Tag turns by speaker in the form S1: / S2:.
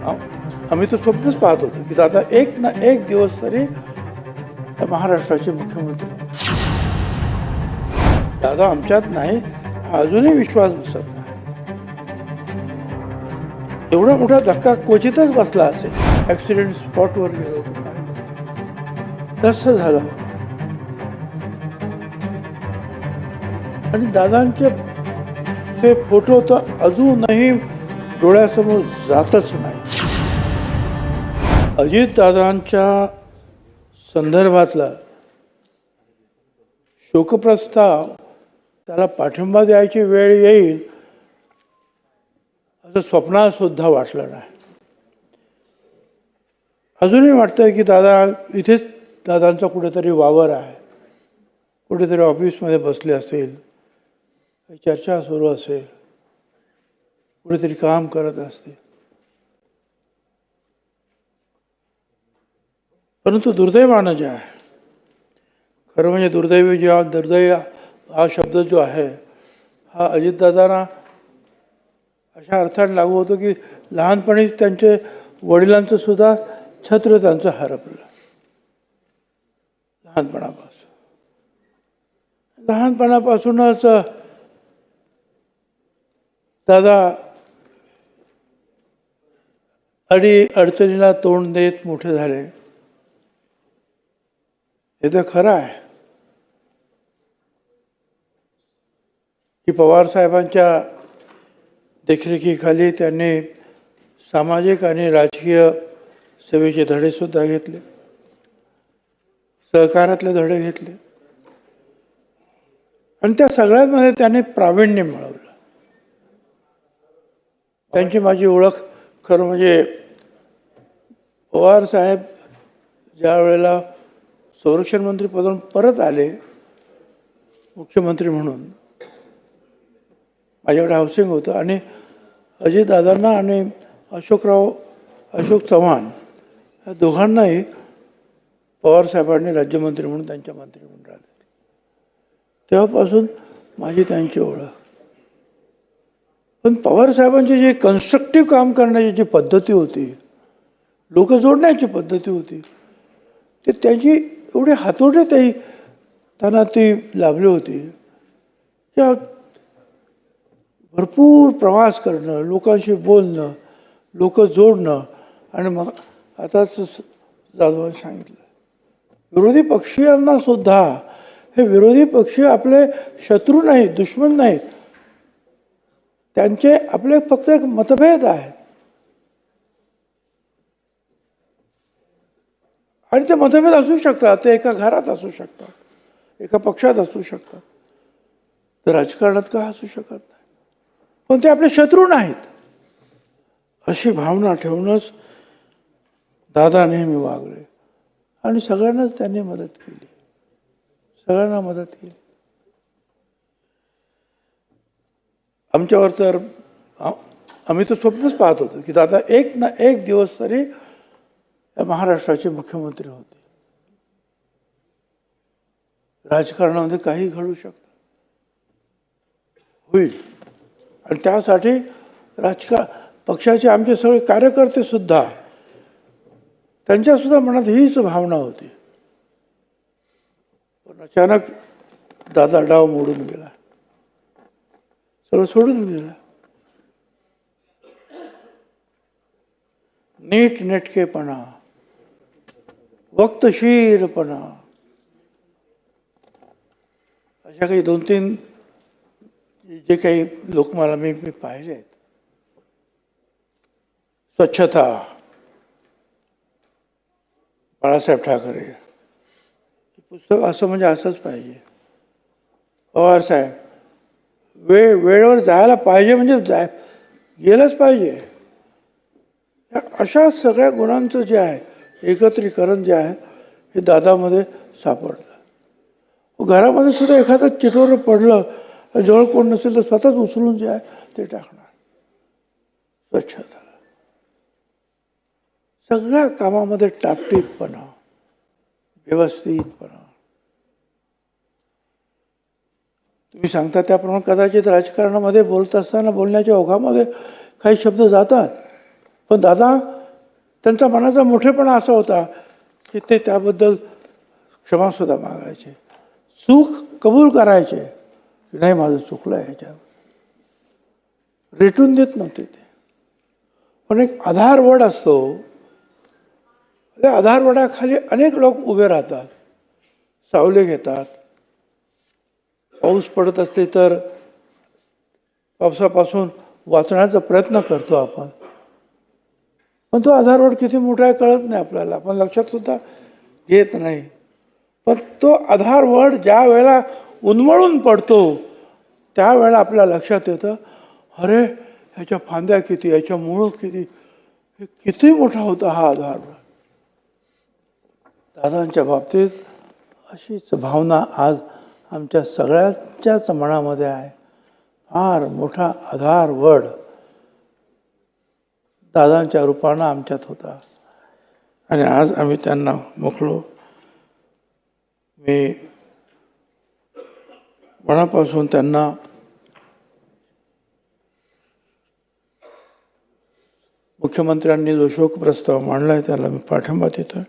S1: आम्ही तर स्वप्नच पाहत होतो की दादा एक ना एक दिवस तरी महाराष्ट्राचे मुख्यमंत्री होणार. दादा आमच्यात नाही, अजूनही विश्वास बसत नाही. एवढा मोठा धक्का क्वचितच बसला असेल. ऍक्सिडेंट स्पॉटवर गेलो तसं झालं. आणि दादांचे ते फोटो तर अजूनही डोळ्यासमोर जातच नाही. अजित दादांच्या संदर्भातला शोकप्रस्ताव त्याला पाठिंबा द्यायची वेळ येईल असं स्वप्नात सुद्धा वाटलं नाही. अजूनही वाटतंय की दादा इथेच दादांचा कुठेतरी वावर आहे, कुठेतरी ऑफिसमध्ये बसले असेल, चर्चा सुरू असेल, कुठेतरी काम करत असतील. परंतु दुर्दैवानं जे आहे, खरं म्हणजे दुर्दैव हा शब्द जो आहे हा अजितदादांना अशा अर्थाने लागू होतो की लहानपणी त्यांचे वडिलांचं सुद्धा छत्र त्यांचं हरपलं. लहानपणापासूनच दादा अडचणीला तोंड देत मोठे झाले. हे तर खरं आहे की पवार साहेबांच्या देखरेखीखाली त्यांनी सामाजिक आणि राजकीय सेवेचे धडे सुद्धा घेतले, सहकारातले धडे घेतले आणि त्या सगळ्यांमध्ये त्यांनी प्रावीण्य मिळवलं. त्यांची माझी ओळख खरं म्हणजे पवार साहेब ज्या वेळेला संरक्षण मंत्री पदावरून परत आले मुख्यमंत्री म्हणून, माझ्याकडे हाऊसिंग होतं आणि अजितदादांना आणि अशोक चव्हाण या दोघांनाही पवारसाहेबांनी राज्यमंत्री म्हणून त्यांच्या मंत्रिमंडळात दिले. तेव्हापासून माझी त्यांची ओळख. पण पवारसाहेबांची जी कन्स्ट्रक्टिव्ह काम करण्याची जी पद्धती होती, लोक जोडण्याची पद्धती होती, ते त्यांची एवढे हातोटे त्यांना ती लाभली होती की भरपूर प्रवास करणं, लोकांशी बोलणं, लोक जोडणं. आणि मग आताच जाधवांनी सांगितलं, विरोधी पक्षीयांना सुद्धा हे विरोधी पक्षी आपले शत्रू नाहीत, दुश्मन नाहीत, त्यांचे आपले फक्त एक मतभेद आहेत आणि ते मतभेद असू शकतात, ते एका घरात असू शकतात, एका पक्षात असू शकतात, तर राजकारणात का असू शकत नाही, पण ते आपले शत्रू नाहीत अशी भावना ठेवूनच दादा नेहमी वागले आणि सगळ्यांनाच त्यांनी मदत केली, सगळ्यांना मदत केली. आमच्यावर तर आम्ही तर स्वप्नच पाहत होतो की दादा एक ना एक दिवस तरी महाराष्ट्राचे मुख्यमंत्री होते. राजकारणामध्ये काही घडू शकतं, होईल. आणि त्यासाठी पक्षाचे आमचे सगळे कार्यकर्ते सुद्धा, त्यांच्यासुद्धा मनात हीच भावना होती. पण अचानक दादा डाव मोडून गेला, सगळं सोडून गेला. नीटनेटकेपणा, वक्तशीरपणा, अशा काही 2-3 जे काही लोक मी पाहिले आहेत. स्वच्छता, बाळासाहेब ठाकरे, पुस्तक असं म्हणजे असंच पाहिजे. पवार साहेब वेळेवर जायला पाहिजे म्हणजे गेलंच पाहिजे. अशा सगळ्या गुणांचं जे आहे एकत्रीकरण जे आहे हे दादामध्ये सापडलं. घरामध्ये सुद्धा एखादं चिटोरं पडलं, जवळ कोण नसेल तर स्वतःच उचलून जे आहे ते टाकणार. स्वच्छता, सगळ्या कामामध्ये टापटीपपणा, व्यवस्थितपणा. तुम्ही सांगता त्याप्रमाणे कदाचित राजकारणामध्ये बोलत असताना बोलण्याच्या ओघामध्ये काही शब्द जातात, पण दादा त्यांचा मनाचा मोठेपणा असा होता की ते त्याबद्दल क्षमासुद्धा मागायचे, चूक कबूल करायचे की नाही माझं चुकलं आहे ह्याच्यावर, रेटून देत नव्हते ते. पण एक आधारवड असतो, त्या आधारवडाखाली अनेक लोक उभे राहतात, सावली घेतात. पाऊस पडत असते तर पावसापासून वाचण्याचा प्रयत्न करतो आपण, पण तो आधारवड किती मोठा आहे कळत नाही आपल्याला, आपण लक्षात सुद्धा घेत नाही. पण तो आधारवड ज्या वेळेला उन्मळून पडतो त्यावेळेला आपल्या लक्षात येतं, अरे ह्याच्या फांद्या किती, ह्याच्या मुळं किती, हे किती मोठा होता हा आधारवड. दादांच्या बाबतीत अशीच भावना आज आमच्या सगळ्यांच्याच मनामध्ये आहे. फार मोठा आधारवड दादांच्या रूपानं आमच्यात होता आणि आज आम्ही त्यांना मुकलो. मी मनापासून त्यांना मुख्यमंत्र्यांनी जो शोक प्रस्ताव मांडला आहे त्याला मी पाठिंबा देतोय.